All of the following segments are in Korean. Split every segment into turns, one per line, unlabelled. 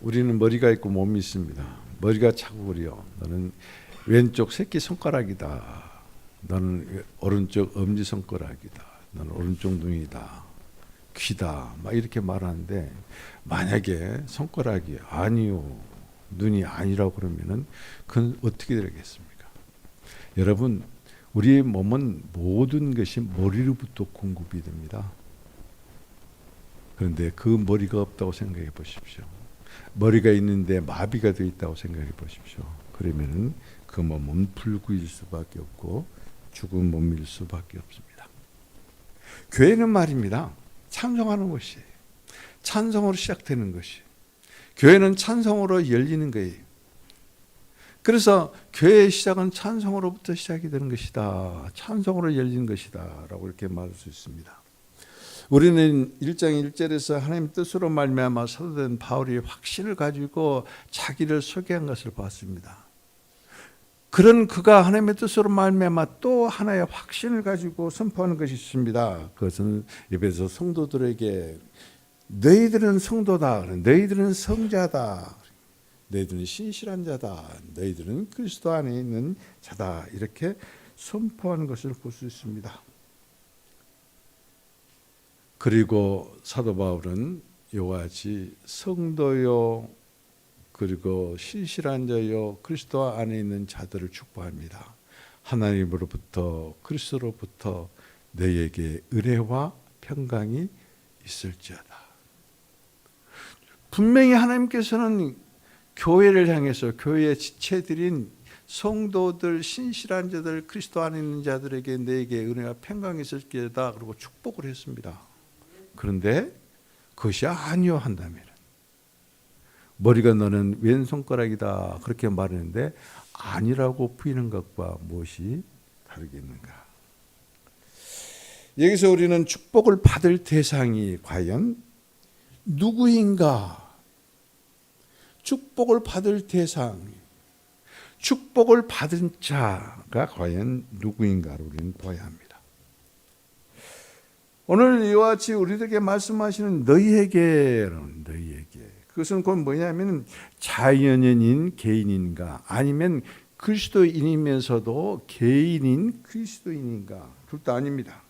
우리는 머리가 있고 몸이 있습니다. 머리가 자꾸 그래요. 너는 왼쪽 새끼 손가락이다. 너는 오른쪽 엄지 손가락이다. 너는 오른쪽 눈이다. 귀다. 막 이렇게 말하는데 만약에 손가락이 아니요, 눈이 아니라고 그러면은 그건 어떻게 되겠습니까? 여러분, 우리의 몸은 모든 것이 머리로부터 공급이 됩니다. 그런데 그 머리가 없다고 생각해 보십시오. 머리가 있는데 마비가 되어 있다고 생각해 보십시오. 그러면은 그 몸은 불구일 수밖에 없고 죽은 몸일 수밖에 없습니다. 교회는 말입니다. 찬송하는 것이, 찬송으로 시작되는 것이, 교회는 찬송으로 열리는 거예요. 그래서 교회의 시작은 찬송으로부터 시작이 되는 것이다. 찬송으로 열리는 것이다 라고 이렇게 말할 수 있습니다. 우리는 1장 1절에서 하나님 뜻으로 말미암아 사도된 바울이 확신을 가지고 자기를 소개한 것을 봤습니다. 그런 그가 하나님의 뜻으로 말미암아 또 하나의 확신을 가지고 선포하는 것이 있습니다. 그것은 에베소 성도들에게 너희들은 성도다, 너희들은 성자다, 너희들은 신실한 자다, 너희들은 그리스도 안에 있는 자다, 이렇게 선포하는 것을 볼 수 있습니다. 그리고 사도 바울은 이와 같이 성도요, 그리고 신실한 자요, 그리스도 안에 있는 자들을 축복합니다. 하나님으로부터 그리스도로부터 너희에게 은혜와 평강이 있을지어다. 분명히 하나님께서는 교회를 향해서 교회의 지체들인 성도들, 신실한 자들, 그리스도 안에 있는 자들에게 너에게 은혜와 평강이 있을지어다 그리고 축복을 했습니다. 그런데 그것이 아니요 한다면 머리가 너는 왼손가락이다 그렇게 말했는데 아니라고 부인한 것과 무엇이 다르겠는가? 여기서 우리는 축복을 받을 대상이 과연 누구인가? 축복을 받을 대상, 축복을 받은 자가 과연 누구인가를 우리는 봐야 합니다. 오늘 이와 같이 우리들에게 말씀하시는 너희에게, 그것은 곧 뭐냐면 자연인인 개인인가 아니면 그리스도인이면서도 개인인 그리스도인인가, 둘 다 아닙니다.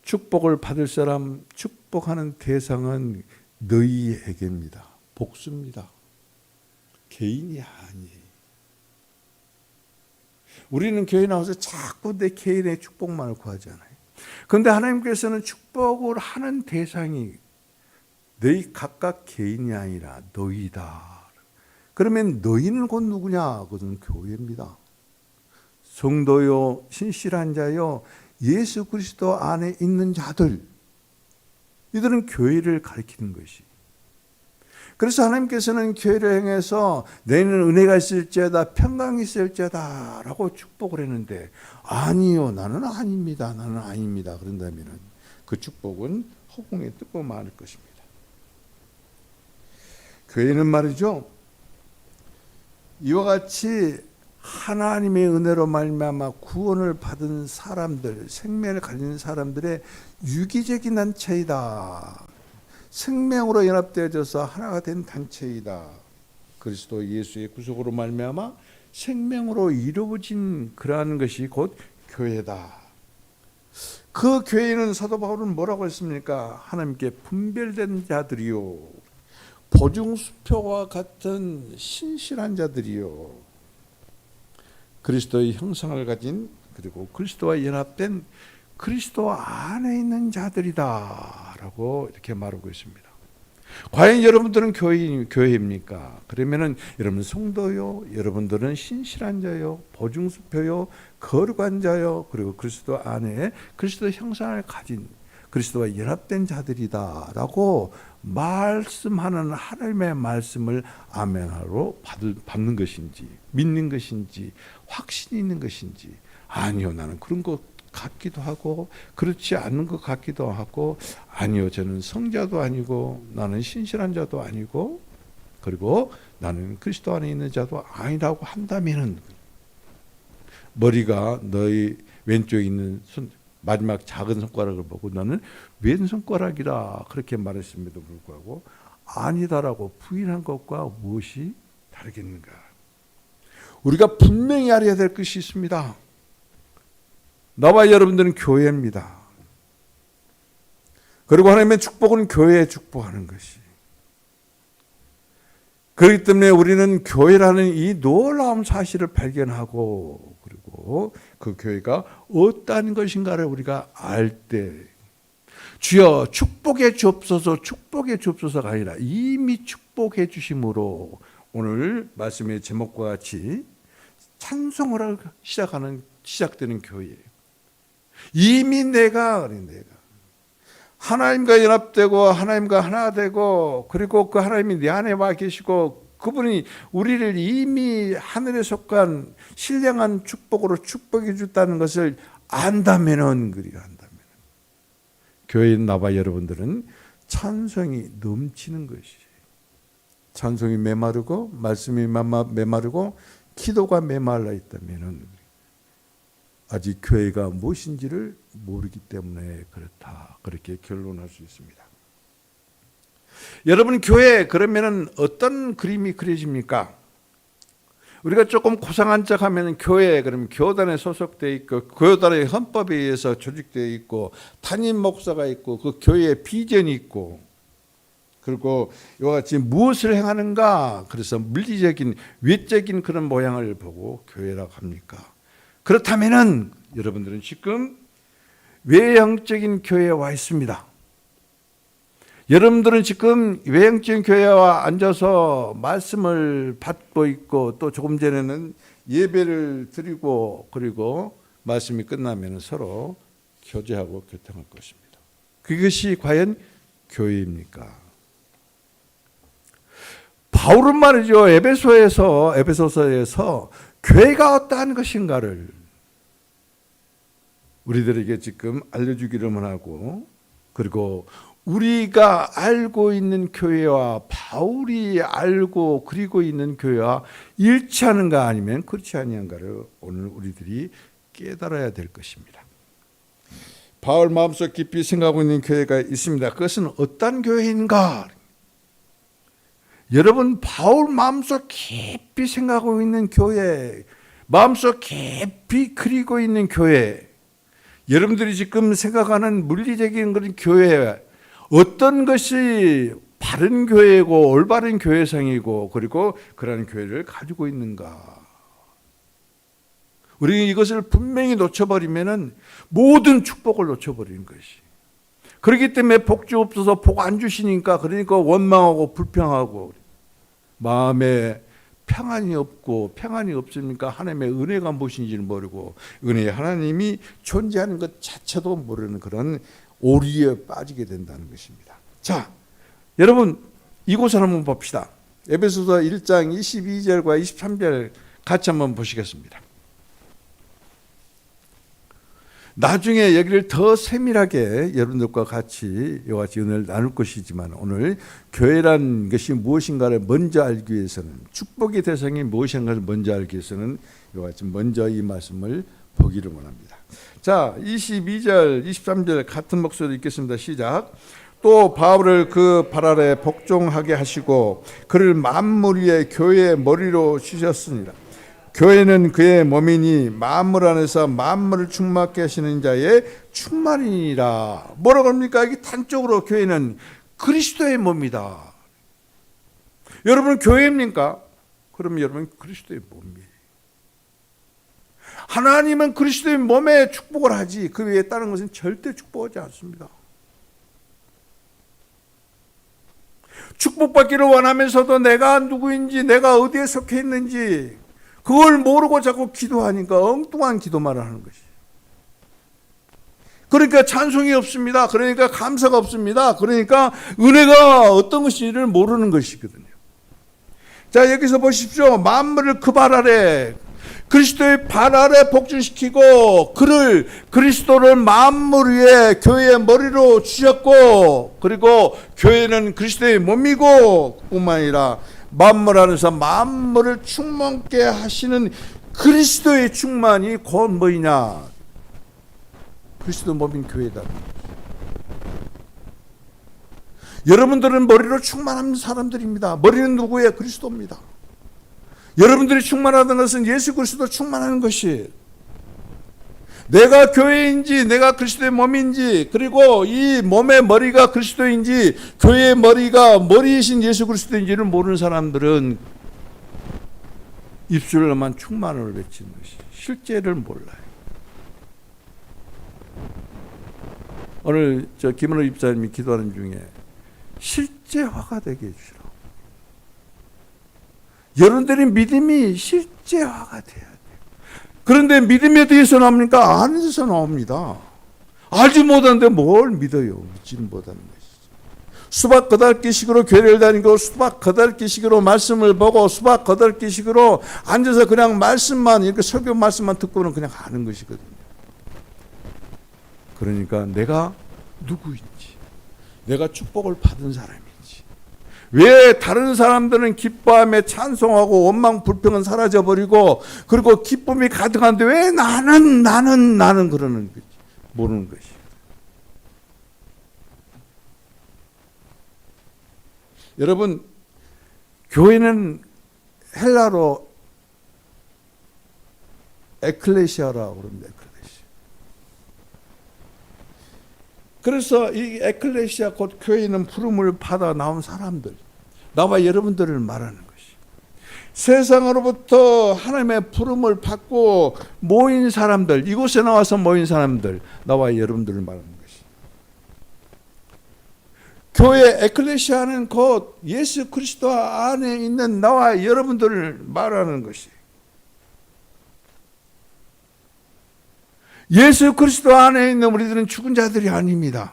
축복을 받을 사람, 축복하는 대상은 너희에게입니다. 복수입니다. 개인이 아니에요. 우리는 교회 나와서 자꾸 내 개인의 축복만을 구하잖아요. 그런데 하나님께서는 축복을 하는 대상이 너희 각각 개인이 아니라 너희다. 그러면 너희는 곧 누구냐? 그것은 교회입니다. 성도요, 신실한 자요, 예수 그리스도 안에 있는 자들, 이들은 교회를 가리키는 것이. 그래서 하나님께서는 교회를 향해서 너희는 은혜가 있을지어다, 평강이 있을지어다 라고 축복을 했는데 아니요, 나는 아닙니다, 나는 아닙니다 그런다면 그 축복은 허공에 뜨고 마를 것입니다. 교회는 말이죠, 이와 같이 하나님의 은혜로 말미암아 구원을 받은 사람들, 생명을 가진 사람들의 유기적인 단체이다. 생명으로 연합되어져서 하나가 된 단체이다. 그리스도 예수의 구속으로 말미암아 생명으로 이루어진 그러한 것이 곧 교회다. 그 교회는 사도 바울은 뭐라고 했습니까? 하나님께 분별된 자들이요, 보증수표와 같은 신실한 자들이요, 그리스도의 형상을 가진 그리고 그리스도와 연합된 그리스도 안에 있는 자들이다 라고 이렇게 말하고 있습니다. 과연 여러분들은 교회입니까? 그러면은 여러분 성도요, 여러분들은 신실한 자요, 보증수표요, 거룩한 자요, 그리고 그리스도 안에 그리스도 형상을 가진 그리스도와 연합된 자들이다 라고 말씀하는 하나님의 말씀을 아멘하러 받는 것인지, 믿는 것인지, 확신이 있는 것인지, 아니요, 나는 그런 것 같기도 하고 그렇지 않는 것 같기도 하고, 아니요, 저는 성자도 아니고 나는 신실한 자도 아니고 그리고 나는 그리스도 안에 있는 자도 아니라고 한다면은, 머리가 너희 왼쪽에 있는 마지막 작은 손가락을 보고 너는 왼손가락이라 그렇게 말했음에도 불구하고 아니다라고 부인한 것과 무엇이 다르겠는가? 우리가 분명히 알아야 될 것이 있습니다. 나와 여러분들은 교회입니다. 그리고 하나님의 축복은 교회에 축복하는 것이. 그렇기 때문에 우리는 교회라는 이 놀라운 사실을 발견하고 그리고 그 교회가 어떠한 것인가를 우리가 알 때 주여 축복해 주옵소서 축복해 주옵소서가 아니라 이미 축복해 주심으로 오늘 말씀의 제목과 같이 찬송을 시작되는 교회예요. 이미 내가 하나님과 연합되고 하나님과 하나 되고 그리고 그 하나님이 내 안에 와 계시고 그분이 우리를 이미 하늘에 속한 신령한 축복으로 축복해 줬다는 것을 안다면은 교회인 나와 여러분들은 찬송이 넘치는 것이에요. 찬송이 메마르고 말씀이 메마르고 기도가 메말라 있다면은 아직 교회가 무엇인지를 모르기 때문에 그렇다. 그렇게 결론할 수 있습니다. 여러분 교회 그러면은 어떤 그림이 그려집니까? 우리가 조금 고상한 척 하면 교회 그러면 교단에 소속되어 있고 교단의 헌법에 의해서 조직되어 있고 담임 목사가 있고 그 교회의 비전이 있고 그리고 이와 같이 무엇을 행하는가 그래서 물리적인 외적인 그런 모양을 보고 교회라고 합니까? 그렇다면은 여러분들은 지금 외형적인 교회에 와 있습니다. 여러분들은 지금 외형적인 교회에 앉아서 말씀을 받고 있고 또 조금 전에는 예배를 드리고 그리고 말씀이 끝나면 서로 교제하고 교통할 것입니다. 그것이 과연 교회입니까? 바울은 말이죠. 에베소서에서 교회가 어떠한 것인가를 우리들에게 지금 알려주기를 원하고 그리고 우리가 알고 있는 교회와 바울이 알고 그리고 있는 교회와 일치하는가 아니면 그렇지 아니한가를 오늘 우리들이 깨달아야 될 것입니다. 바울 마음속 깊이 생각하고 있는 교회가 있습니다. 그것은 어떤 교회인가? 여러분 바울 마음속 깊이 생각하고 있는 교회, 마음속 깊이 그리고 있는 교회, 여러분들이 지금 생각하는 물리적인 그런 교회 어떤 것이 바른 교회고 올바른 교회상이고 그리고 그런 교회를 가지고 있는가? 우리 이것을 분명히 놓쳐버리면은 모든 축복을 놓쳐버리는 것이. 그렇기 때문에 복 주옵소서 복 안 주시니까 그러니까 원망하고 불평하고 마음에 평안이 없고 평안이 없으니까 하나님의 은혜가 무엇인지를 모르고 은혜의 하나님이 존재하는 것 자체도 모르는 그런 오리에 빠지게 된다는 것입니다. 자, 여러분 이곳을 한번 봅시다. 에베소서 1장 22절과 23절 같이 한번 보시겠습니다. 나중에 여기를 더 세밀하게 여러분들과 같이 이와 같이 은혜를 나눌 것이지만 오늘 교회란 것이 무엇인가를 먼저 알기 위해서는 축복의 대상이 무엇인가를 먼저 알기 위해서는 이와 같이 먼저 이 말씀을 보기를 원합니다. 자, 22절, 23절 같은 목소리로 읽겠습니다. 시작. 또 바울을 그 발 아래 복종하게 하시고 그를 만물 위에 교회의 머리로 주셨습니다. 교회는 그의 몸이니 만물 안에서 만물을 충만케 하시는 자의 충만이니라. 뭐라고 합니까? 이게 단적으로 교회는 그리스도의 몸이다. 여러분 교회입니까? 그럼 여러분 그리스도의 몸이에요. 하나님은 그리스도의 몸에 축복을 하지 그 외에 다른 것은 절대 축복하지 않습니다. 축복받기를 원하면서도 내가 누구인지 내가 어디에 속해 있는지 그걸 모르고 자꾸 기도하니까 엉뚱한 기도만 하는 것이. 그러니까 찬송이 없습니다. 그러니까 감사가 없습니다. 그러니까 은혜가 어떤 것인지를 모르는 것이거든요. 자, 여기서 보십시오. 만물을 그 발 아래 그리스도의 발 아래 복종시키고 그리스도를 만물 위에 교회의 머리로 주셨고 그리고 교회는 그리스도의 몸이고 뿐만 아니라 만물 안에서 만물을 충만케 하시는 그리스도의 충만이 곧 뭐이냐? 그리스도 몸인 교회다. 여러분들은 머리로 충만한 사람들입니다. 머리는 누구예요? 그리스도입니다. 여러분들이 충만하다는 것은 예수 그리스도 충만하는 것이에요. 내가 교회인지 내가 그리스도의 몸인지, 그리고 이 몸의 머리가 그리스도인지 교회의 머리가 머리이신 예수 그리스도인지를 모르는 사람들은 입술로만 충만을 외치는 것이 실제를 몰라요. 오늘 김은호 집사님이 기도하는 중에 실제화가 되게 해주시라고. 여러분들의 믿음이 실제화가 돼야 돼요. 그런데 믿음에 대해서 나옵니까? 아는 데서 나옵니다. 알지 못하는데 뭘 믿어요? 믿지는 못하는 것이죠. 수박 거달기식으로 교회를 다니고 수박 거달기식으로 말씀을 보고 수박 거달기식으로 앉아서 그냥 말씀만, 이렇게 설교 말씀만 듣고는 그냥 하는 것이거든요. 그러니까 내가 누구인지, 내가 축복을 받은 사람인지, 왜 다른 사람들은 기뻐하며 찬송하고 원망 불평은 사라져버리고 그리고 기쁨이 가득한데 왜 나는 그러는 거지, 모르는 것이. 여러분, 교회는 헬라로 에클레시아라고 그럽니다. 그래서 이 에클레시아, 곧 교회는 부름을 받아 나온 사람들, 나와 여러분들을 말하는 것이, 세상으로부터 하나님의 부름을 받고 모인 사람들, 이곳에 나와서 모인 사람들, 나와 여러분들을 말하는 것이. 교회 에클레시아는 곧 예수 그리스도 안에 있는 나와 여러분들을 말하는 것이. 예수 그리스도 안에 있는 우리들은 죽은 자들이 아닙니다.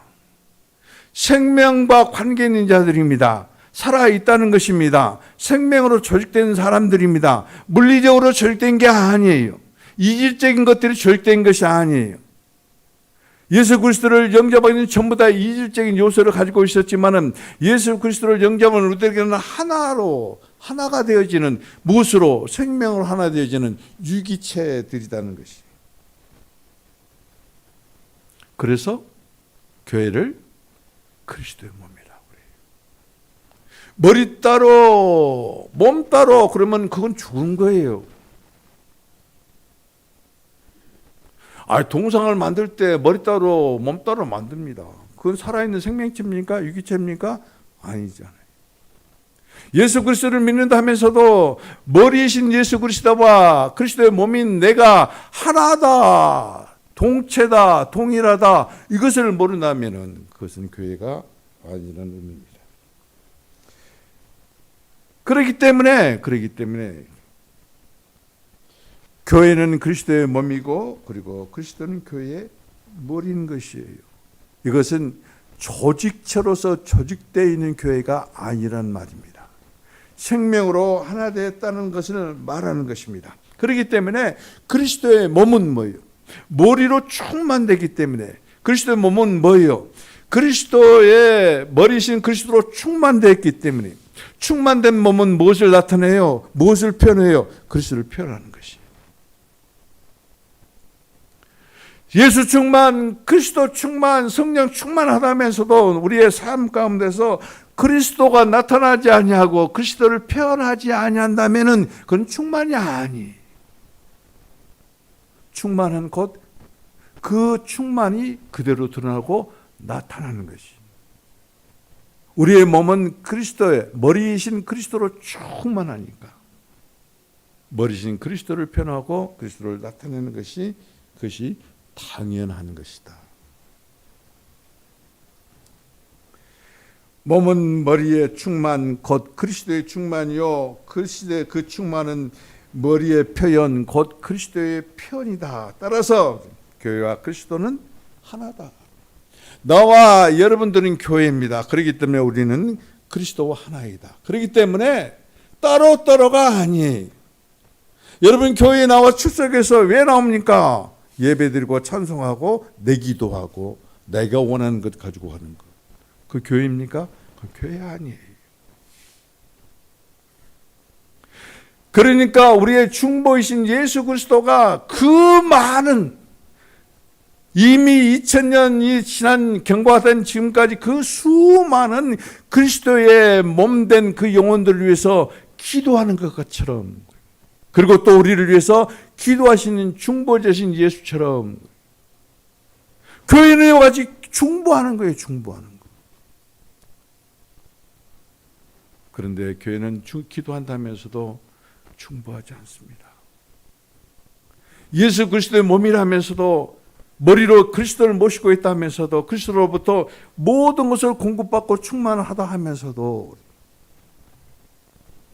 생명과 관계 있는 자들입니다. 살아있다는 것입니다. 생명으로 조직된 사람들입니다. 물리적으로 조직된 게 아니에요. 이질적인 것들이 조직된 것이 아니에요. 예수 그리스도를 영접하기는 전부 다 이질적인 요소를 가지고 있었지만은 예수 그리스도를 영접하는 우리들에게는 하나가 되어지는, 무엇으로? 생명으로 하나 되어지는 유기체들이라는 것이. 그래서 교회를 그리스도의 몸이라고 해요. 머리 따로 몸 따로 그러면 그건 죽은 거예요. 동상을 만들 때 머리 따로 몸 따로 만듭니다. 그건 살아있는 생명체입니까? 유기체입니까? 아니잖아요. 예수 그리스도를 믿는다 하면서도 머리이신 예수 그리스도와 그리스도의 몸인 내가 하나다, 동체다, 동일하다, 이것을 모른다면 그것은 교회가 아니라는 의미입니다. 그렇기 때문에 교회는 그리스도의 몸이고, 그리고 그리스도는 교회의 머리인 것이에요. 이것은 조직체로서 조직되어 있는 교회가 아니란 말입니다. 생명으로 하나 되었다는 것을 말하는 것입니다. 그렇기 때문에 그리스도의 몸은 뭐예요? 머리로 충만되기 때문에. 그리스도의 몸은 뭐예요? 그리스도의 머리신 그리스도로 충만되었기 때문에. 충만된 몸은 무엇을 나타내요? 무엇을 표현해요? 그리스도를 표현하는 것이에요. 예수 충만, 그리스도 충만, 성령 충만하다면서도 우리의 삶 가운데서 그리스도가 나타나지 아니하고 그리스도를 표현하지 아니한다면은 그건 충만이 아니에요. 충만은 곧 그 충만이 그대로 드러나고 나타나는 것이. 우리의 몸은 그리스도의 머리이신 그리스도로 충만하니까 머리이신 그리스도를 표현하고 그리스도를 나타내는 것이, 그것이 당연한 것이다. 몸은 머리의 충만, 곧 그리스도의 충만이요, 그리스도의 그 충만은 머리의 표현, 곧 그리스도의 표현이다. 따라서 교회와 그리스도는 하나다. 나와 여러분들은 교회입니다. 그렇기 때문에 우리는 그리스도와 하나이다. 그렇기 때문에 따로따로가 아니에요. 여러분 교회에 나와 출석해서 왜 나옵니까? 예배드리고 찬송하고 내기도 하고 내가 원하는 것 가지고 하는 것. 그 교회입니까? 그 교회 아니에요. 그러니까 우리의 중보이신 예수 그리스도가 그 많은 이미 2000년이 지난 경과된 지금까지 그 수많은 그리스도의 몸된 그 영혼들을 위해서 기도하는 것처럼, 그리고 또 우리를 위해서 기도하시는 중보자신 예수처럼 교회는 이와 같이 중보하는 거예요. 중보하는 거. 그런데 교회는 기도한다면서도 중보하지 않습니다. 예수 그리스도의 몸이라면서도, 머리로 그리스도를 모시고 있다면서도, 그리스도로부터 모든 것을 공급받고 충만하다 하면서도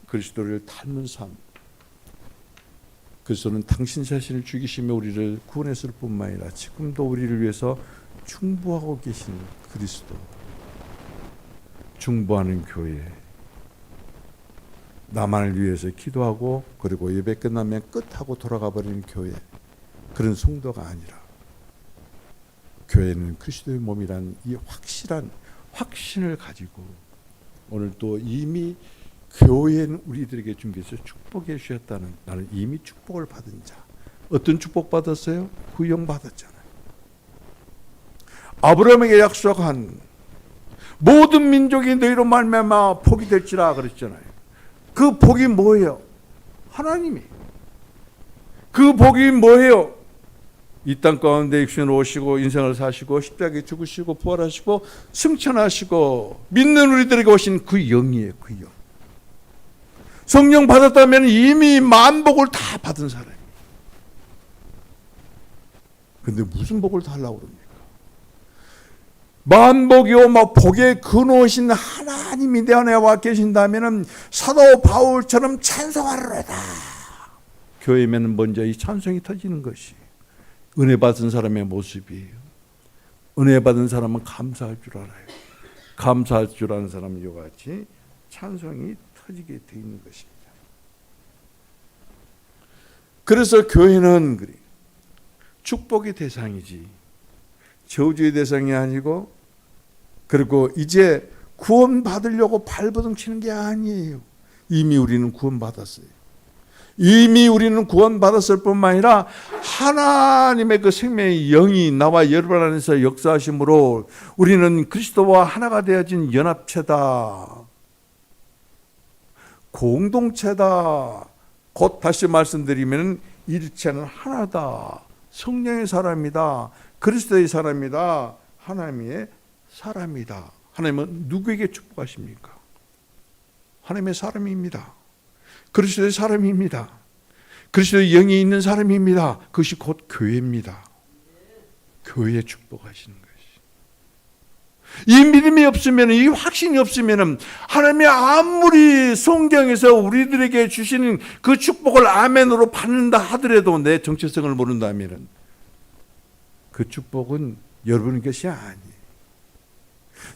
그리스도를 닮은 삶, 그리스도는 당신 자신을 죽이시며 우리를 구원했을 뿐만 아니라 지금도 우리를 위해서 중보하고 계신 그리스도, 중보하는 교회, 나만을 위해서 기도하고 그리고 예배 끝나면 끝하고 돌아가 버리는 교회, 그런 성도가 아니라 교회는 그리스도의 몸이란 이 확실한 확신을 가지고 오늘 또 이미 교회는 우리들에게 준비해서 축복해 주셨다는, 나는 이미 축복을 받은 자. 어떤 축복 받았어요? 구영 받았잖아요. 아브라함에게 약속한 모든 민족이 너희로 말미암아 복이 될지라 그랬잖아요. 그 복이 뭐예요? 하나님이. 그 복이 뭐예요? 이 땅 가운데 육신으로 오시고 인생을 사시고 십자가에 죽으시고 부활하시고 승천하시고 믿는 우리들에게 오신 그 영이에요. 그 영. 성령 받았다면 이미 만복을 다 받은 사람이에요. 근데 무슨 복을 달라고 그럽니까? 만복이요 막 복의 근원이신 하나님이 내 안에 와 계신다면 사도 바울처럼 찬송하리로다. 교회면 먼저 이 찬송이 터지는 것이 은혜 받은 사람의 모습이에요. 은혜 받은 사람은 감사할 줄 알아요. 감사할 줄 아는 사람은 이와 같이 찬송이 터지게 돼 있는 것입니다. 그래서 교회는 축복의 대상이지 저주의 대상이 아니고, 그리고 이제 구원 받으려고 발버둥 치는 게 아니에요. 이미 우리는 구원 받았어요. 이미 우리는 구원 받았을 뿐만 아니라 하나님의 그 생명의 영이 나와 여러분 안에서 역사하심으로 우리는 그리스도와 하나가 되어진 연합체다, 공동체다. 곧 다시 말씀드리면 일체는 하나다. 성령의 사람이다. 그리스도의 사람이다. 하나님의 사람이다. 하나님은 누구에게 축복하십니까? 하나님의 사람입니다. 그리스도의 사람입니다. 그리스도의 영이 있는 사람입니다. 그것이 곧 교회입니다. 교회에 축복하시는 것이. 이 믿음이 없으면, 이 확신이 없으면 하나님이 아무리 성경에서 우리들에게 주시는 그 축복을 아멘으로 받는다 하더라도 내 정체성을 모른다면 그 축복은 여러분 것이 아니에요.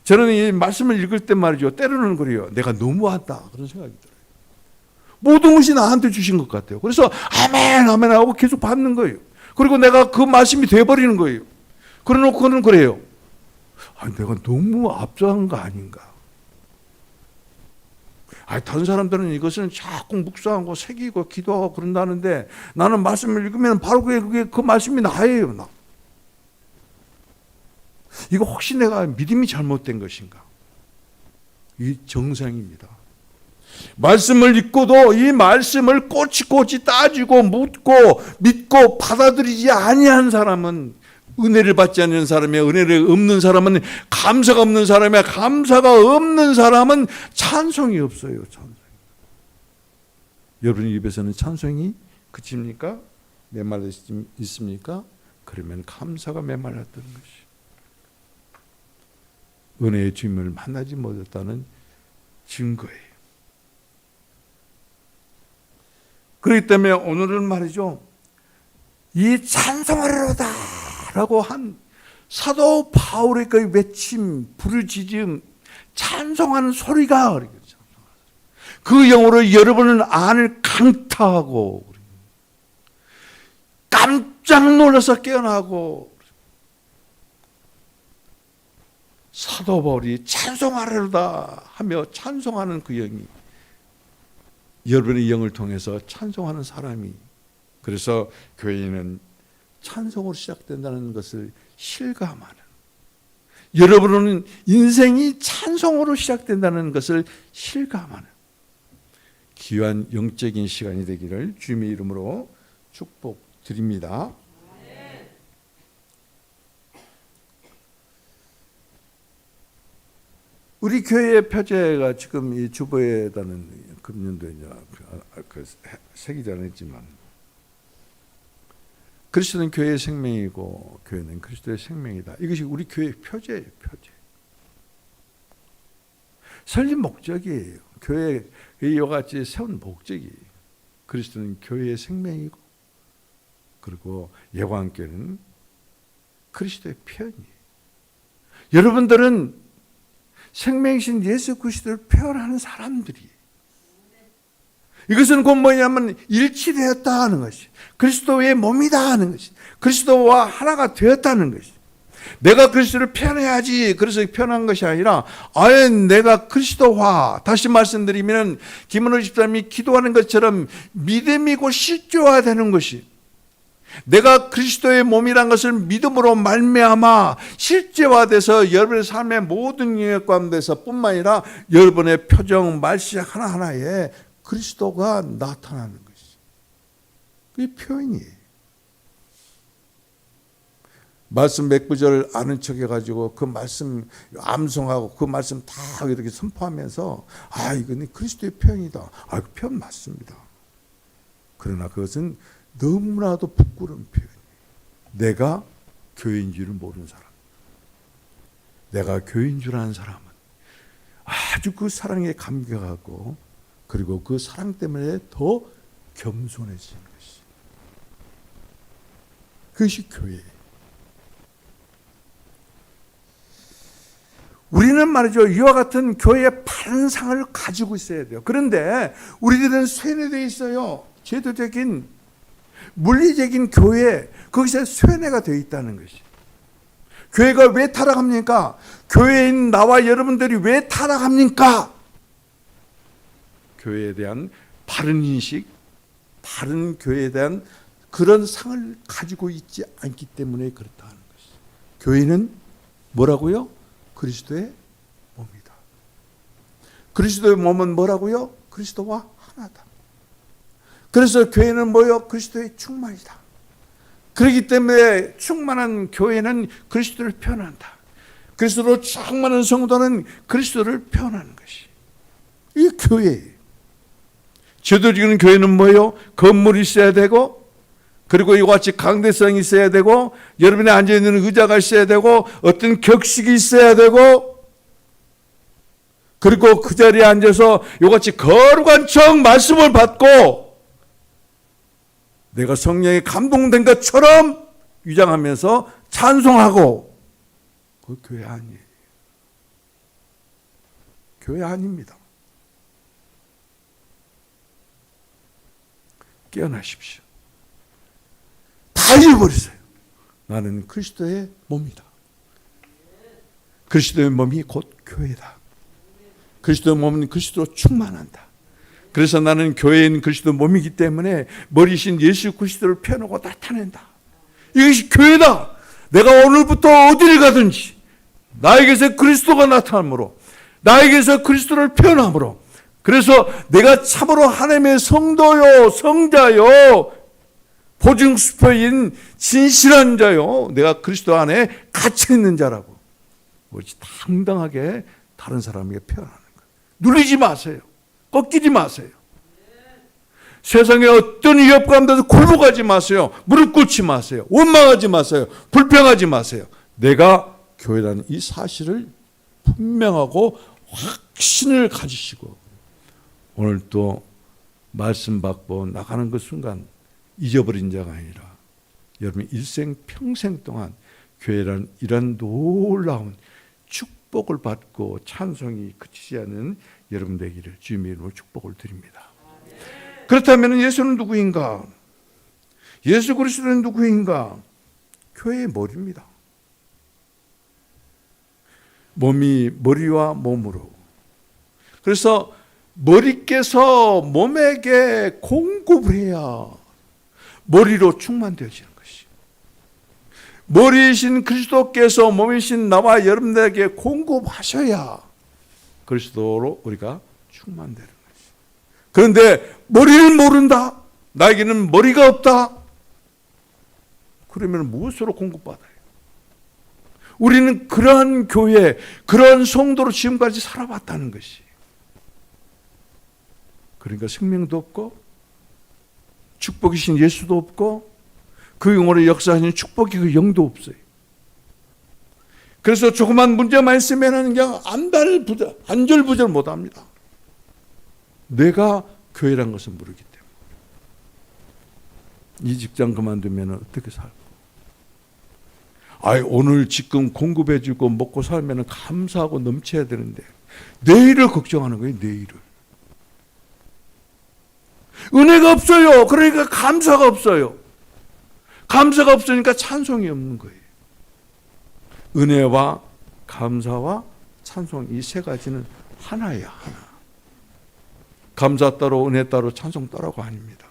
저는 이 말씀을 읽을 때 말이죠, 때로는 그래요. 내가 너무한다 그런 생각이 들어요. 모든 것이 나한테 주신 것 같아요. 그래서 아멘 아멘 하고 계속 받는 거예요. 그리고 내가 그 말씀이 돼버리는 거예요. 그러놓고는 그래요. 내가 너무 앞서간 거 아닌가. 다른 사람들은 이것은 자꾸 묵상하고 새기고 기도하고 그런다는데 나는 말씀을 읽으면 바로 그 말씀이 나예요. 나. 이거 혹시 내가 믿음이 잘못된 것인가? 이 정상입니다. 말씀을 읽고도 이 말씀을 꼬치꼬치 따지고 묻고 믿고 받아들이지 아니한 사람은, 은혜를 받지 않는 사람이, 은혜를 없는 사람은, 감사가 없는 사람이, 감사가 없는 사람은 찬송이 없어요. 찬송. 여러분 입에서는 찬송이 그칩니까? 메말라 있습니까? 그러면 감사가 메말랐다는 것이, 은혜의 주님을 만나지 못했다는 증거예요. 그렇기 때문에 오늘은 말이죠, 이 찬송하리로다 라고 한 사도 바울의 그 외침, 부르짖음, 찬송하는 소리가 그 영으로 여러분은 안을 강타하고 깜짝 놀라서 깨어나고, 사도 바울이 찬송하리로다 하며 찬송하는 그 영이, 여러분의 영을 통해서 찬송하는 사람이, 그래서 교회는 찬송으로 시작된다는 것을 실감하는, 여러분은 인생이 찬송으로 시작된다는 것을 실감하는 귀한 영적인 시간이 되기를 주님의 이름으로 축복드립니다. 우리 교회의 표제가 지금 이 주보에다는 금년도에 새기지 않았지만, 그리스도는 교회의 생명이고 교회는 그리스도의 생명이다. 이것이 우리 교회의 표제예요. 표제. 설립 목적이에요. 교회의 이와 같이 세운 목적이, 그리스도는 교회의 생명이고, 그리고 예관교회는 그리스도의 표현이에요. 여러분들은 생명이신 예수 그리스도를 표현하는 사람들이에요. 이것은 곧 뭐냐면 일치되었다 하는 것이, 그리스도의 몸이다 하는 것이, 그리스도와 하나가 되었다는 것이. 내가 그리스도를 표현해야지 그래서 표현한 것이 아니라 아예 내가 그리스도화, 다시 말씀드리면 김은호 집사님이 기도하는 것처럼 믿음이고 실제화되는 것이, 내가 그리스도의 몸이란 것을 믿음으로 말미암아 실제화돼서 여러분의 삶의 모든 영역 가운데서 뿐만 아니라 여러분의 표정, 말씨 하나하나에 그리스도가 나타나는 것이, 그게 표현이에요. 말씀 몇 구절 아는 척 해가지고 그 말씀 암송하고 그 말씀 다 이렇게 선포하면서 아, 이건 그리스도의 표현이다. 아, 그 표현 맞습니다. 그러나 그것은 너무나도 부끄러운 표현이에요. 내가 교회인 줄을 모르는 사람, 내가 교회인 줄 아는 사람은 아주 그 사랑에 감격하고, 그리고 그 사랑 때문에 더 겸손해지는 것이, 그것이 교회예요. 우리는 말이죠, 이와 같은 교회의 바른 상을 가지고 있어야 돼요. 그런데 우리들은 쇠뇌되어 있어요. 제도적인 물리적인 교회, 거기서 쇠뇌가 되어 있다는 것이. 교회가 왜 타락합니까? 교회인 나와 여러분들이 왜 타락합니까? 교회에 대한 바른 인식, 바른 교회에 대한 그런 상을 가지고 있지 않기 때문에 그렇다는 것이. 교회는 뭐라고요? 그리스도의 몸이다. 그리스도의 몸은 뭐라고요? 그리스도와 하나다. 그래서 교회는 뭐요? 그리스도의 충만이다. 그렇기 때문에 충만한 교회는 그리스도를 표현한다. 그리스도로 충만한 성도는 그리스도를 표현하는 것이, 이게 교회예요. 제도적인 교회는 뭐예요? 건물이 있어야 되고, 그리고 이와 같이 강대성이 있어야 되고, 여러분이 앉아있는 의자가 있어야 되고, 어떤 격식이 있어야 되고, 그리고 그 자리에 앉아서 이와 같이 거룩한 척 말씀을 받고 내가 성령에 감동된 것처럼 위장하면서 찬송하고, 그 교회 아니에요. 교회 아닙니다. 깨어나십시오. 다 잃어버리세요. 나는 그리스도의 몸이다. 그리스도의 몸이 곧 교회다. 그리스도의 몸은 그리스도로 충만한다. 그래서 나는 교회인 그리스도 몸이기 때문에 머리신 예수 그리스도를 펴놓고 나타낸다. 이것이 교회다. 내가 오늘부터 어디를 가든지 나에게서 그리스도가 나타남으로, 나에게서 그리스도를 표현함으로, 그래서 내가 참으로 하나님의 성도요, 성자요, 보증수표인 진실한 자요, 내가 그리스도 안에 갇혀있는 자라고 당당하게 다른 사람에게 표현하는 거예요. 눌리지 마세요. 꺾이지 마세요. 세상에 어떤 위협 가운데서 굴복하지 마세요. 무릎 꿇지 마세요. 원망하지 마세요. 불평하지 마세요. 내가 교회라는 이 사실을 분명하고 확신을 가지시고, 오늘 또 말씀 받고 나가는 그 순간 잊어버린 자가 아니라 여러분 일생 평생 동안 교회라는 이런 놀라운 축복을 받고 찬송이 그치지 않는 여러분 되기를 주님의 이름으로 축복을 드립니다. 그렇다면 예수는 누구인가? 예수 그리스도는 누구인가? 교회의 머리입니다. 몸이 머리와 몸으로. 그래서 머리께서 몸에게 공급을 해야 머리로 충만되어지는 것이. 머리이신 그리스도께서 몸이신 나와 여러분들에게 공급하셔야 그리스도로 우리가 충만되는 것이죠. 그런데 머리를 모른다, 나에게는 머리가 없다, 그러면 무엇으로 공급받아요? 우리는 그러한 교회, 그러한 성도로 지금까지 살아왔다는 것이. 그러니까 생명도 없고 축복이신 예수도 없고 그 영혼의 역사하신 축복이 그 영도 없어요. 그래서 조그만 문제만 있으면 그냥 안절부절 못합니다. 내가 교회란 것을 모르기 때문에. 이 직장 그만두면 어떻게 살고, 오늘 지금 공급해주고 먹고 살면 감사하고 넘쳐야 되는데 내일을 걱정하는 거예요. 내일을. 은혜가 없어요. 그러니까 감사가 없어요. 감사가 없으니까 찬송이 없는 거예요. 은혜와 감사와 찬송, 이 세 가지는 하나야, 하나. 감사 따로 은혜 따로 찬송 따로가 아닙니다.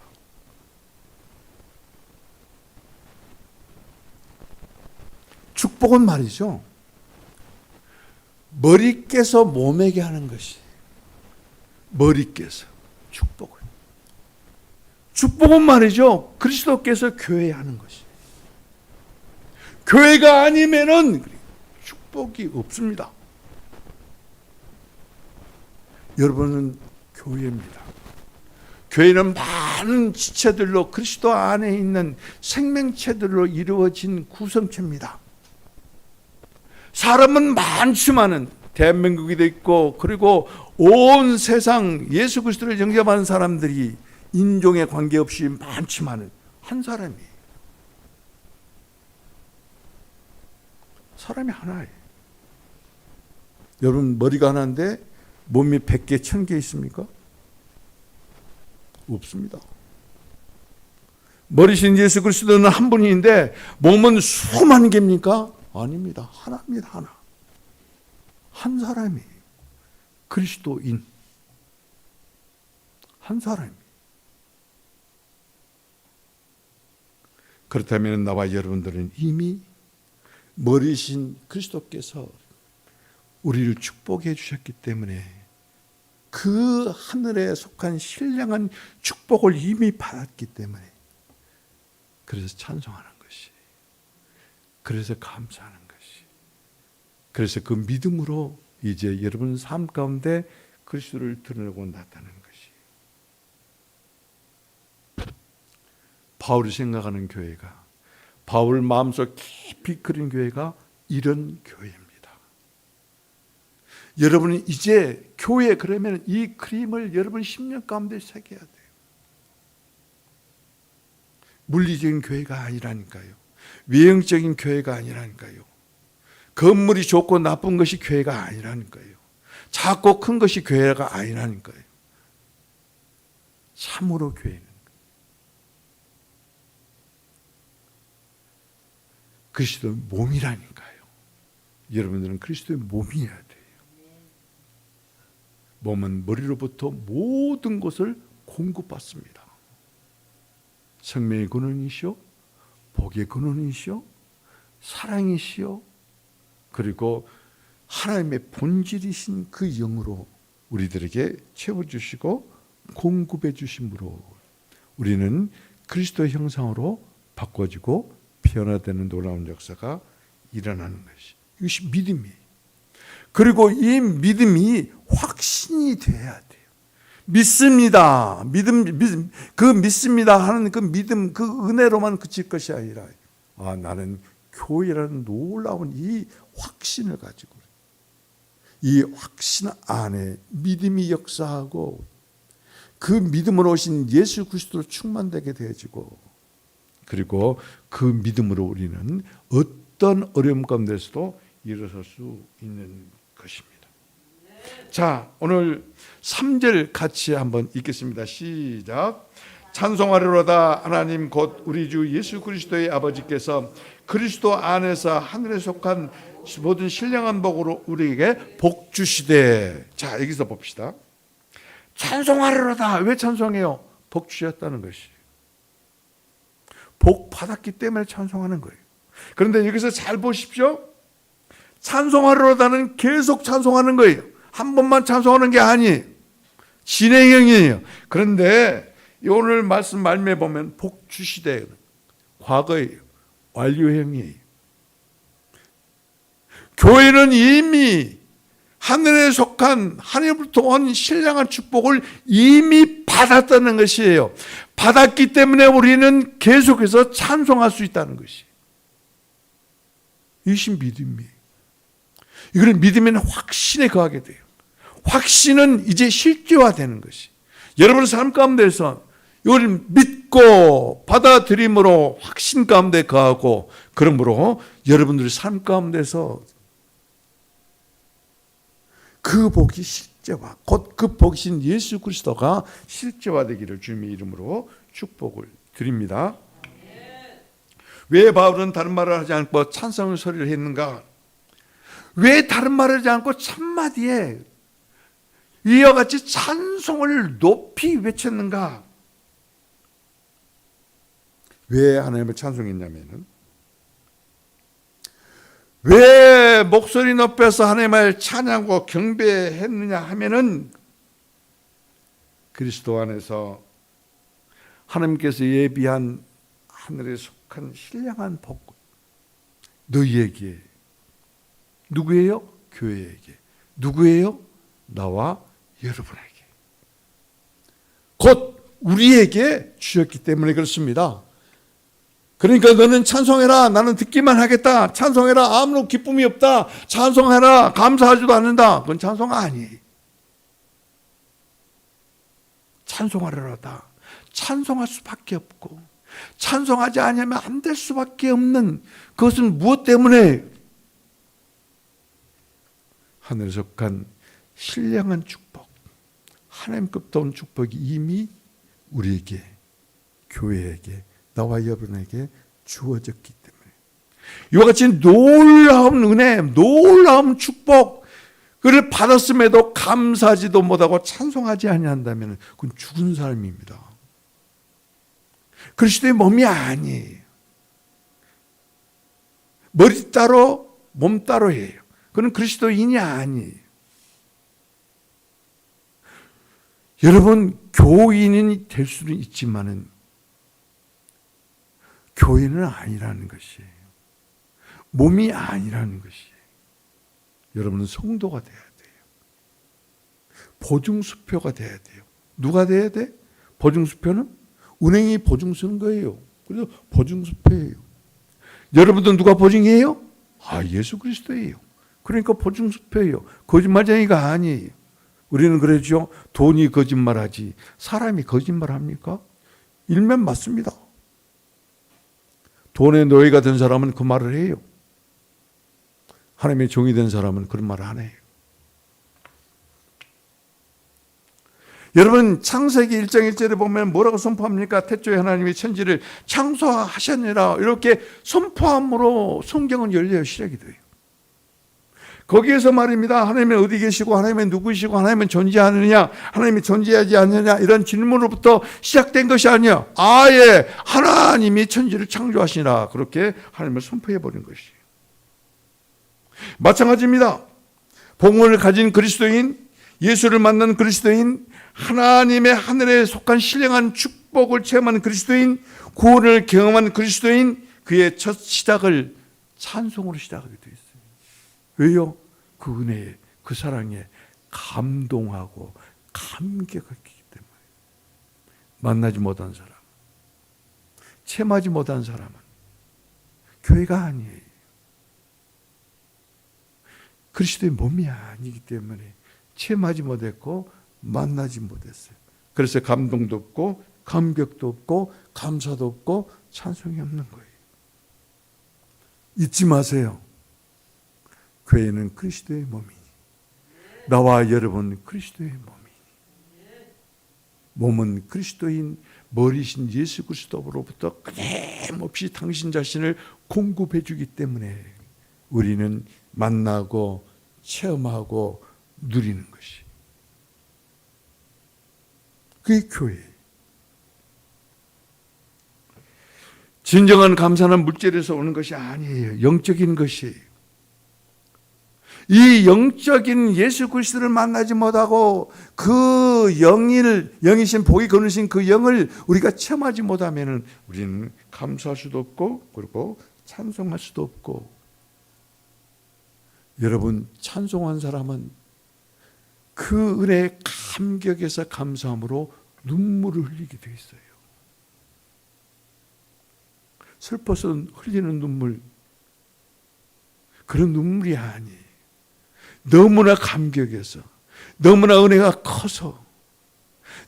축복은 말이죠, 머리 깨서 몸에게 하는 것이. 머리 깨서 축복은. 축복은 말이죠, 그리스도께서 교회에 하는 것이. 교회가 아니면은 축복이 없습니다. 여러분은 교회입니다. 교회는 많은 지체들로, 그리스도 안에 있는 생명체들로 이루어진 구성체입니다. 사람은 많지만은 대한민국에도 있고, 그리고 온 세상 예수 그리스도를 영접하는 사람들이 인종에 관계없이 많지만은 한 사람이에요. 사람이 하나예요. 여러분, 머리가 하나인데 몸이 100개, 1000개 있습니까? 없습니다. 머리신 예수 그리스도는 한 분인데 몸은 수많은 개입니까? 아닙니다. 하나입니다. 하나. 한 사람이에요. 그리스도인. 한 사람이에요. 그렇다면 나와 여러분들은 이미 머리신 그리스도께서 우리를 축복해 주셨기 때문에 그 하늘에 속한 신령한 축복을 이미 받았기 때문에, 그래서 찬송하는 것이, 그래서 감사하는 것이, 그래서 그 믿음으로 이제 여러분 삶 가운데 그리스도를 드러내고 나타나는 것이. 바울이 생각하는 교회가, 바울 마음속 깊이 그린 교회가 이런 교회입니다. 여러분은 이제 교회, 그러면 이 그림을 여러분 10년 가운데 새겨야 돼요. 물리적인 교회가 아니라니까요. 외형적인 교회가 아니라니까요. 건물이 좋고 나쁜 것이 교회가 아니라니까요. 작고 큰 것이 교회가 아니라니까요. 참으로 교회는 그리스도의 몸이라니까요. 여러분들은 그리스도의 몸이어야 돼요. 몸은 머리로부터 모든 것을 공급받습니다. 생명의 근원이시오, 복의 근원이시오, 사랑이시오, 그리고 하나님의 본질이신 그 영으로 우리들에게 채워주시고 공급해 주심으로 우리는 그리스도의 형상으로 바꿔지고 변화되는 놀라운 역사가 일어나는 것이, 이것이 믿음이에요. 그리고 이 믿음이 확신이 돼야 돼요. 믿습니다. 그 믿습니다 하는 그 믿음, 그 은혜로만 그칠 것이 아니라, 나는 교회라는 놀라운 이 확신을 가지고, 이 확신 안에 믿음이 역사하고 그 믿음으로 오신 예수 그리스도로 충만되게 되어지고, 그리고 그 믿음으로 우리는 어떤 어려움 가운데서도 일어설 수 있는 것입니다. 자, 오늘 3절 같이 한번 읽겠습니다. 시작. 찬송하리로다. 하나님 곧 우리 주 예수 그리스도의 아버지께서 그리스도 안에서 하늘에 속한 모든 신령한 복으로 우리에게 복 주시되. 자, 여기서 봅시다. 찬송하리로다. 왜 찬송해요? 복 주셨다는 것이. 복 받았기 때문에 찬송하는 거예요. 그런데 여기서 잘 보십시오. 찬송하려다는 계속 찬송하는 거예요. 한 번만 찬송하는 게 아니에요. 진행형이에요. 그런데 오늘 말씀 말미에 보면 복주시대, 과거예요. 완료형이에요. 교회는 이미 하늘에 속한 하늘부터 온 신령한 축복을 이미 받았다는 것이에요. 받았기 때문에 우리는 계속해서 찬송할 수 있다는 것이에요. 이것이 믿음이에요. 이거는 믿음에는 확신에 거하게 돼요. 확신은 이제 실제화되는 것이. 여러분의 삶 가운데서 이걸 믿고 받아들임으로 확신 가운데 거하고, 그러므로 여러분들의 삶 가운데서 그 복이 실제화, 곧 그 복이신 예수 그리스도가 실제화되기를 주님의 이름으로 축복을 드립니다. 왜 바울은 다른 말을 하지 않고 찬송의 소리를 했는가? 왜 다른 말을 하지 않고 첫마디에 이와 같이 찬송을 높이 외쳤는가? 왜 하나님을 찬송했냐면은, 왜 목소리 높여서 하나님을 찬양하고 경배했느냐 하면은, 그리스도 안에서 하나님께서 예비한 하늘에 속한 신령한 복, 너희에게, 누구예요? 교회에게. 누구예요? 나와 여러분에게, 곧 우리에게 주셨기 때문에 그렇습니다. 그러니까 너는 찬송해라, 나는 듣기만 하겠다, 찬송해라, 아무런 기쁨이 없다, 찬송해라, 감사하지도 않는다, 그건 찬송 아니에요. 찬송하려다 찬송할 수밖에 없고, 찬송하지 않으면 안 될 수밖에 없는 그것은 무엇 때문에? 하늘에 속한 신령한 축복, 하나님께로부터 온 축복이 이미 우리에게, 교회에게, 나와 여러분에게 주어졌기 때문에, 이와 같이 놀라운 은혜, 놀라운 축복, 그를 받았음에도 감사하지도 못하고 찬송하지 아니한다면 그건 죽은 사람입니다. 그리스도의 몸이 아니에요. 머리 따로 몸 따로예요. 그는 그리스도인이 아니에요. 여러분, 교인이 될 수는 있지만은 교회는 아니라는 것이에요. 몸이 아니라는 것이에요. 여러분은 성도가 돼야 돼요. 보증수표가 돼야 돼요. 누가 돼야 돼? 보증수표는 은행이 보증서는 거예요. 그래서 보증수표예요. 여러분도 누가 보증이에요? 예수 그리스도예요. 그러니까 보증수표예요. 거짓말쟁이가 아니에요. 우리는 그러죠. 돈이 거짓말하지 사람이 거짓말합니까? 일면 맞습니다. 돈의 노예가 된 사람은 그 말을 해요. 하나님의 종이 된 사람은 그런 말을 안 해요. 여러분, 창세기 1장 1절에 보면 뭐라고 선포합니까? 태초에 하나님이 천지를 창조하셨느라, 이렇게 선포함으로 성경은 열려요. 시작이 돼요. 거기에서 말입니다. 하나님은 어디 계시고, 하나님은 누구시고, 하나님은 존재하느냐, 하나님이 존재하지 않느냐, 이런 질문으로부터 시작된 것이 아니야. 아예 하나님이 천지를 창조하시나, 그렇게 하나님을 선포해버린 것이에요. 마찬가지입니다. 복음을 가진 그리스도인, 예수를 만난 그리스도인, 하나님의 하늘에 속한 신령한 축복을 체험한 그리스도인, 구원을 경험한 그리스도인, 그의 첫 시작을 찬송으로 시작하게 되어 있어요. 왜요? 그 은혜에, 그 사랑에 감동하고 감격했기 때문에. 만나지 못한 사람, 체험하지 못한 사람은 교회가 아니에요. 그리스도의 몸이 아니기 때문에 체험하지 못했고 만나지 못했어요. 그래서 감동도 없고 감격도 없고 감사도 없고 찬송이 없는 거예요. 잊지 마세요. 교회는 그리스도의 몸이니, 나와 여러분 그리스도의 몸이니, 몸은 그리스도인 머리신 예수 그리스도로부터 끊임없이 당신 자신을 공급해 주기 때문에 우리는 만나고 체험하고 누리는 것이, 그게 교회예요. 진정한 감사는 물질에서 오는 것이 아니에요. 영적인 것이. 이 영적인 예수 그리스도를 만나지 못하고 그 영이신 복이 거느신 그 영을 우리가 체험하지 못하면 우리는 감사할 수도 없고 그리고 찬송할 수도 없고. 여러분, 찬송한 사람은 그 은혜의 감격에서 감사함으로 눈물을 흘리게 되어 있어요. 슬퍼서 흘리는 눈물, 그런 눈물이 아니에요. 너무나 감격해서, 너무나 은혜가 커서,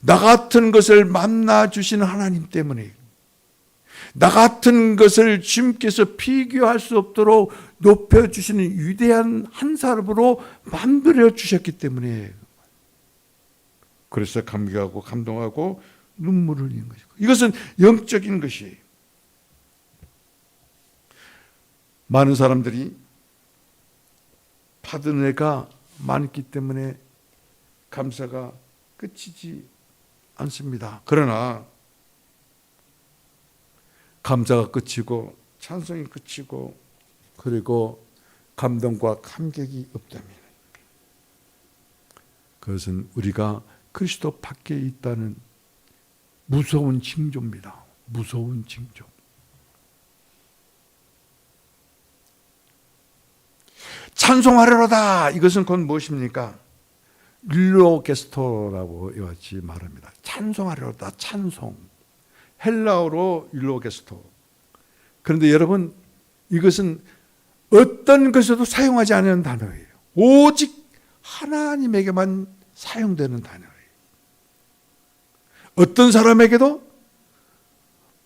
나 같은 것을 만나 주시는 하나님 때문에, 나 같은 것을 주님께서 비교할 수 없도록 높여주시는 위대한 한 사람으로 만들어 주셨기 때문에, 그래서 감격하고 감동하고 눈물을 흘리는 것이고, 이것은 영적인 것이에요. 많은 사람들이 받은 은혜가 많기 때문에 감사가 끝이지 않습니다. 그러나 감사가 끝이고 찬송이 끝이고 그리고 감동과 감격이 없다면 그것은 우리가 그리스도 밖에 있다는 무서운 징조입니다. 무서운 징조. 찬송하려다, 이것은 곧 무엇입니까? 율로게스토라고 이같이 말합니다. 찬송하려다, 찬송. 헬라어로 율로게스토. 그런데 여러분, 이것은 어떤 것에도 사용하지 않는 단어예요. 오직 하나님에게만 사용되는 단어예요. 어떤 사람에게도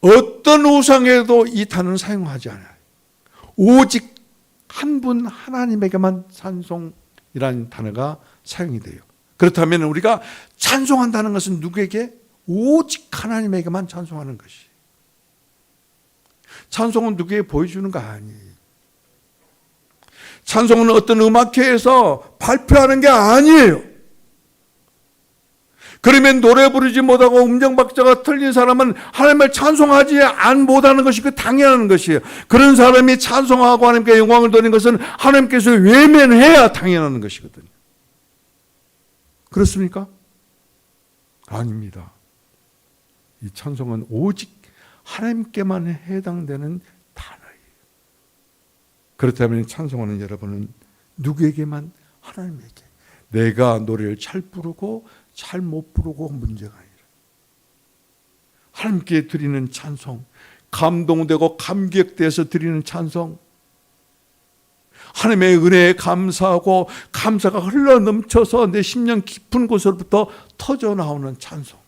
어떤 우상에도 이 단어는 사용하지 않아요. 오직 한 분 하나님에게만 찬송이라는 단어가 사용이 돼요. 그렇다면 우리가 찬송한다는 것은 누구에게? 오직 하나님에게만 찬송하는 것이. 찬송은 누구에게 보여주는 거 아니에요. 찬송은 어떤 음악회에서 발표하는 게 아니에요. 그러면 노래 부르지 못하고 음정박자가 틀린 사람은 하나님을 찬송하지 못하는 것이 그 당연한 것이에요. 그런 사람이 찬송하고 하나님께 영광을 돌리는 것은 하나님께서 외면해야 당연한 것이거든요. 그렇습니까? 아닙니다. 이 찬송은 오직 하나님께만 해당되는 단어예요. 그렇다면 찬송하는 여러분은 누구에게만? 하나님에게. 내가 노래를 잘 부르고 잘 못 부르고 문제가 아니라 하나님께 드리는 찬송, 감동되고 감격돼서 드리는 찬송, 하나님의 은혜에 감사하고 감사가 흘러넘쳐서 내 심령 깊은 곳으로부터 터져 나오는 찬송.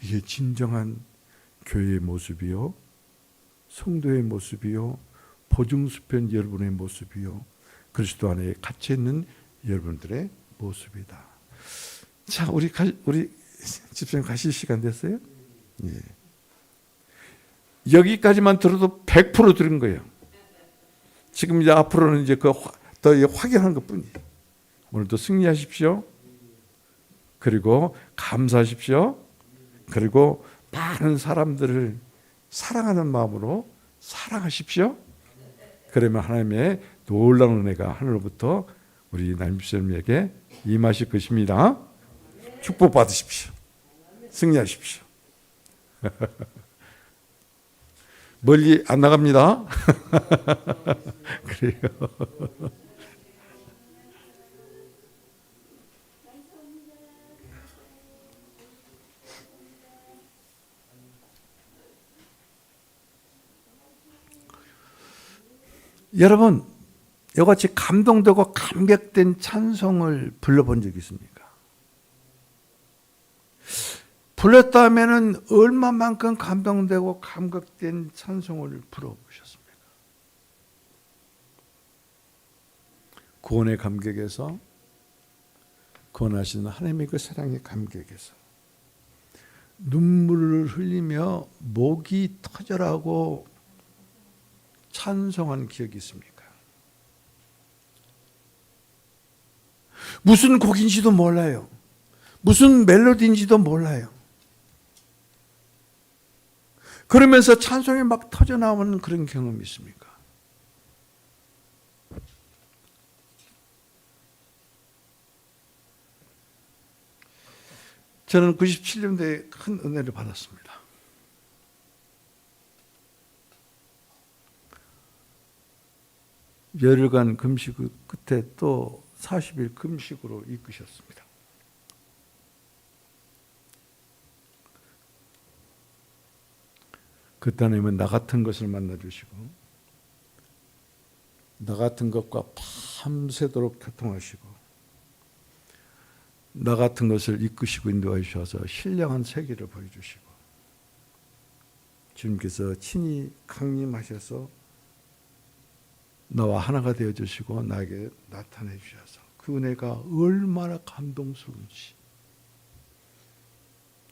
이게 진정한 교회의 모습이요, 성도의 모습이요, 보증수편 여러분의 모습이요, 그리스도 안에 갇혀 있는 여러분들의 모습이다. 자, 우리 집사님 가실 시간 됐어요? 예. 여기까지만 들어도 100% 들은 거예요. 지금 이제 앞으로는 이제 더 확인하는 것뿐이에요. 오늘도 승리하십시오. 그리고 감사하십시오. 그리고 많은 사람들을 사랑하는 마음으로 사랑하십시오. 그러면 하나님의 놀라운 은혜가 하늘로부터 우리 남집사님에게 임하실 것입니다. 축복 받으십시오. 승리하십시오. 멀리 안 나갑니다. 그래요. 여러분, 이같이 감동되고 감격된 찬송을 불러본 적이 있습니까? 불렀다 하면은 얼마만큼 감동되고 감격된 찬송을 불러보셨습니까? 구원의 감격에서, 구원하시는 하나님의 그 사랑의 감격에서 눈물을 흘리며 목이 터져라고 찬송한 기억이 있습니까? 무슨 곡인지도 몰라요. 무슨 멜로디인지도 몰라요. 그러면서 찬송이 막 터져 나오는 그런 경험이 있습니까? 저는 97년도에 큰 은혜를 받았습니다. 열흘간 금식 끝에 또 40일 금식으로 이끄셨습니다. 그때 하나님은 나 같은 것을 만나주시고 나 같은 것과 밤새도록 교통하시고 나 같은 것을 이끄시고 인도해 주셔서 신령한 세계를 보여주시고 주님께서 친히 강림하셔서 나와 하나가 되어주시고 나에게 나타내 주셔서 그 은혜가 얼마나 감동스러운지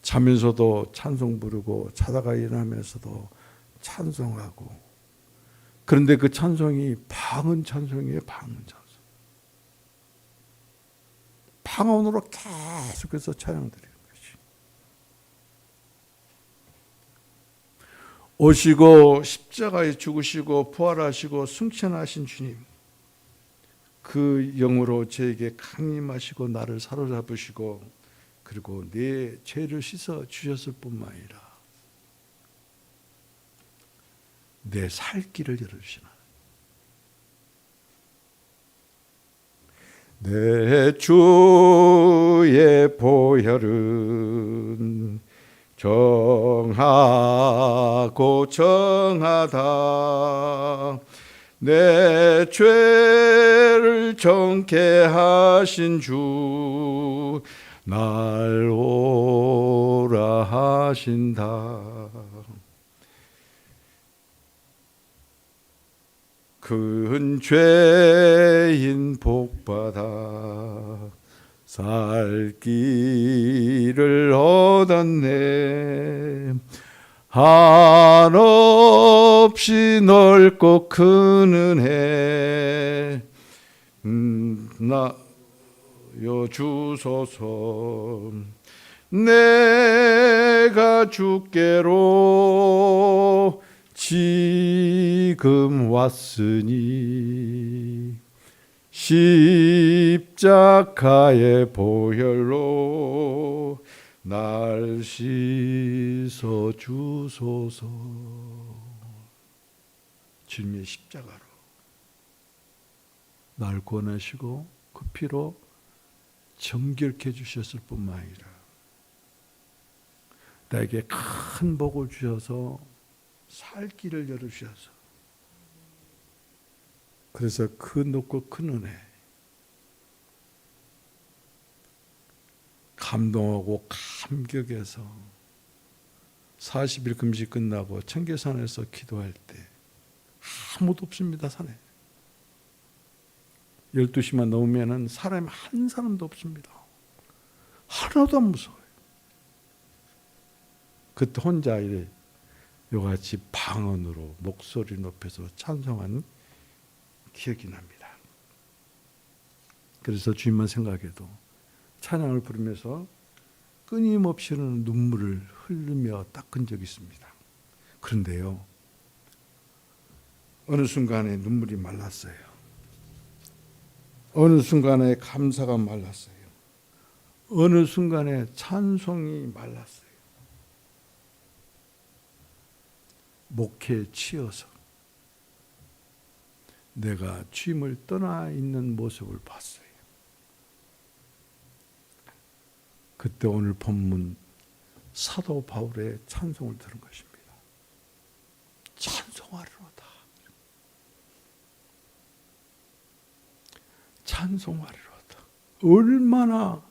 자면서도 찬송 부르고 자다가 일어나면서도 찬송하고 그런데 그 찬송이 방언 찬송이에요. 방언 찬송. 방언으로 계속해서 찬양드리는 것이. 오시고 십자가에 죽으시고 부활하시고 승천하신 주님 그 영으로 저에게 강림하시고 나를 사로잡으시고 그리고 내 죄를 씻어 주셨을 뿐만 아니라 내 살 길을 열어주시나. 내 주의 보혈은 정하고 정하다. 내 죄를 정케 하신 주 날 오라 하신다. 큰 죄인 복받아 살 길을 얻었네. 한없이 넓고 큰 은혜 나여 주소서. 내가 주께로 지금 왔으니 십자가의 보혈로 날 씻어 주소서. 주님의 십자가로 날 구원하시고 그 피로 정결케 주셨을 뿐만 아니라 나에게 큰 복을 주셔서 살 길을 열어주셔서 그래서 그 높고 큰 은혜 감동하고 감격해서 40일 금식 끝나고 청계산에서 기도할 때 아무도 없습니다. 산에 12시만 넘으면 사람이 한 사람도 없습니다. 하나도 안 무서워요. 그때 혼자 이래 요같이 방언으로 목소리 높여서 찬송한 기억이 납니다. 그래서 주님만 생각해도 찬양을 부르면서 끊임없이 흐르는 눈물을 흘리며 닦은 적이 있습니다. 그런데요, 어느 순간에 눈물이 말랐어요. 어느 순간에 감사가 말랐어요. 어느 순간에 찬송이 말랐어요. 목회에 치여서 내가 주님을 떠나 있는 모습을 봤어요. 그때 오늘 본문 사도 바울의 찬송을 들은 것입니다. 찬송하리로다. 찬송하리로다. 얼마나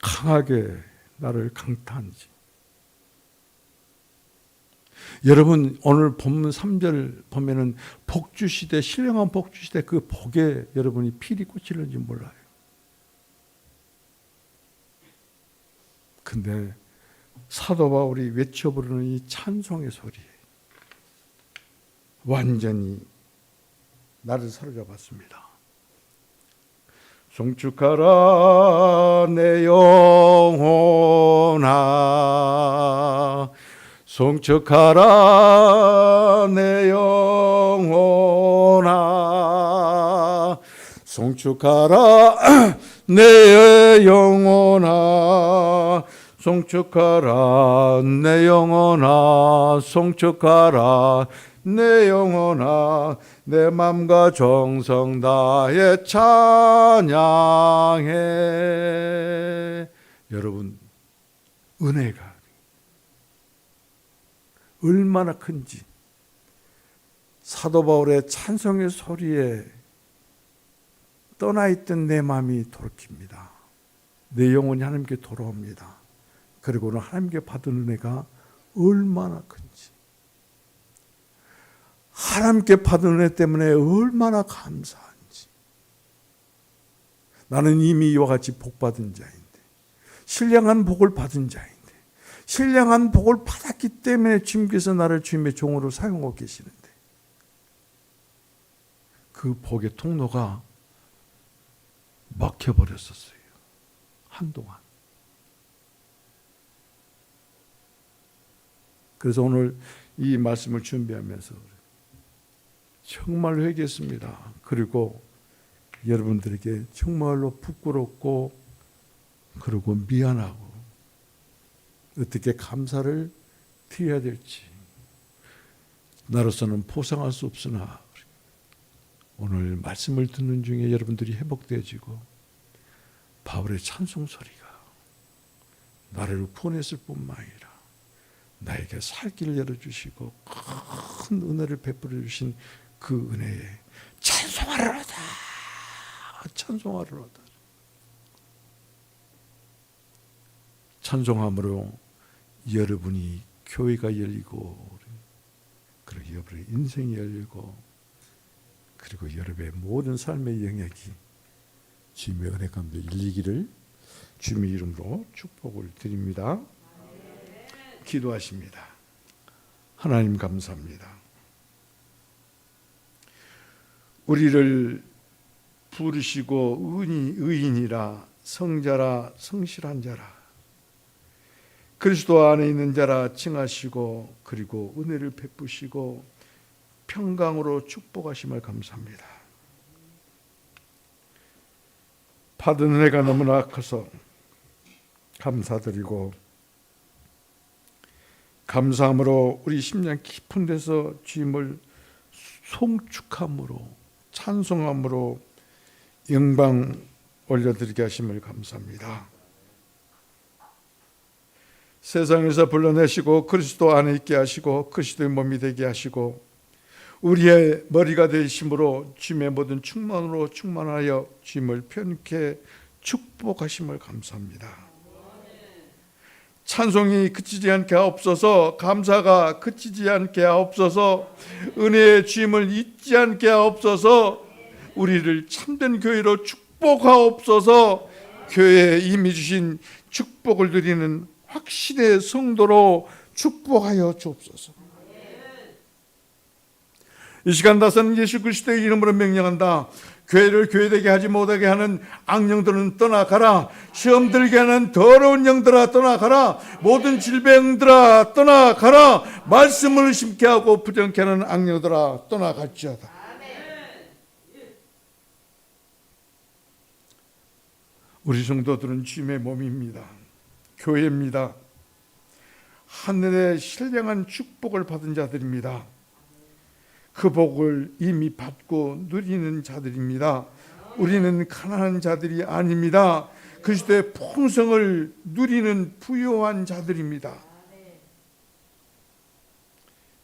강하게 나를 강타한지. 여러분 오늘 본문 3절 보면은 복주시되 신령한 복주시되 그 복에 여러분이 필이 꽂히는지 몰라요. 근데 사도 바울이 외쳐 부르는 이 찬송의 소리 완전히 나를 사로잡았습니다. 송축하라 내 영혼아 송축하라 내 영혼아, 송축하라 내 영혼아, 송축하라 내 영혼아, 송축하라 내 영혼아, 내 맘과 정성 다해 찬양해. 여러분, 은혜가 얼마나 큰지 사도 바울의 찬송의 소리에 떠나있던 내 마음이 돌이킵니다. 내 영혼이 하나님께 돌아옵니다. 그리고는 하나님께 받은 은혜가 얼마나 큰지, 하나님께 받은 은혜 때문에 얼마나 감사한지. 나는 이미 이와 같이 복받은 자인데, 신령한 복을 받은 자인데, 신령한 복을 받았기 때문에 주님께서 나를 주님의 종으로 사용하고 계시는데, 그 복의 통로가 막혀버렸었어요. 한동안. 그래서 오늘 이 말씀을 준비하면서 정말 회개했습니다. 그리고 여러분들에게 정말로 부끄럽고 그리고 미안하고 어떻게 감사를 드려야 될지 나로서는 포상할 수 없으나 오늘 말씀을 듣는 중에 여러분들이 회복되어지고 바울의 찬송 소리가 나를 구원했을 뿐만 아니라 나에게 살 길을 열어주시고 큰 은혜를 베풀어 주신 그 은혜에 찬송하리로다, 찬송하리로다. 찬송함으로 여러분이 교회가 열리고 그리고 여러분의 인생이 열리고 그리고 여러분의 모든 삶의 영역이 주님의 은혜 가운데 열리기를 주님의 이름으로 축복을 드립니다. 기도하십니다. 하나님 감사합니다. 우리를 부르시고 의인이라, 성자라, 성실한 자라, 그리스도 안에 있는 자라 칭하시고 그리고 은혜를 베푸시고 평강으로 축복하심을 감사합니다. 받은 은혜가 너무나 커서 감사드리고 감사함으로 우리 심령 깊은 데서 주님을 송축함으로 찬송함으로 영광 올려드리게 하심을 감사합니다. 세상에서 불러내시고 그리스도 안에 있게 하시고 그리스도의 몸이 되게 하시고 우리의 머리가 되심으로 주님의 모든 충만으로 충만하여 주님을 편케 축복하심을 감사합니다. 찬송이 그치지 않게 하옵소서, 감사가 그치지 않게 하옵소서, 은혜의 주임을 잊지 않게 하옵소서, 우리를 참된 교회로 축복하옵소서, 교회에 이미 주신 축복을 드리는 확신의 성도로 축복하여 주옵소서. 이 시간 다서는 예수 그리스도의 이름으로 명령한다. 교회를 교회되게 하지 못하게 하는 악령들은 떠나가라. 시험 들게 하는 더러운 영들아 떠나가라. 모든 질병들아 떠나가라. 말씀을 심게 하고 부정케 하는 악령들아 떠나갈지어다. 우리 성도들은 주님의 몸입니다. 교회입니다. 하늘의 신령한 축복을 받은 자들입니다. 그 복을 이미 받고 누리는 자들입니다. 우리는 가난한 자들이 아닙니다. 그리스도의 풍성을 누리는 부요한 자들입니다.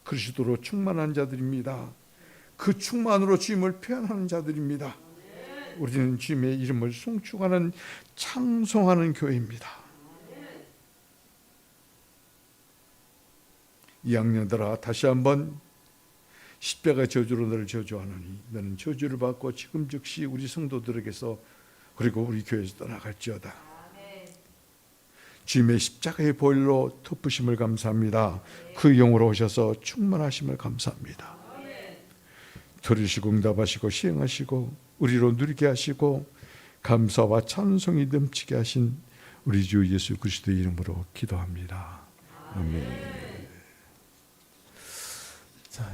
그리스도로 충만한 자들입니다. 그 충만으로 주님을 표현하는 자들입니다. 우리는 주님의 이름을 송축하는 찬송하는 교회입니다. 이 악령들아 다시 한번 십자가 저주로 너를 저주하노니 너는 저주를 받고 지금 즉시 우리 성도들에게서 그리고 우리 교회에서 떠나갈지어다. 주님의 십자가의 보혈로 덮으심을 감사합니다. 그 영으로 오셔서 충만하심을 감사합니다. 들으시고 응답하시고 시행하시고 우리로 누리게 하시고 감사와 찬송이 넘치게 하신 우리 주 예수 그리스도의 이름으로 기도합니다. 아멘.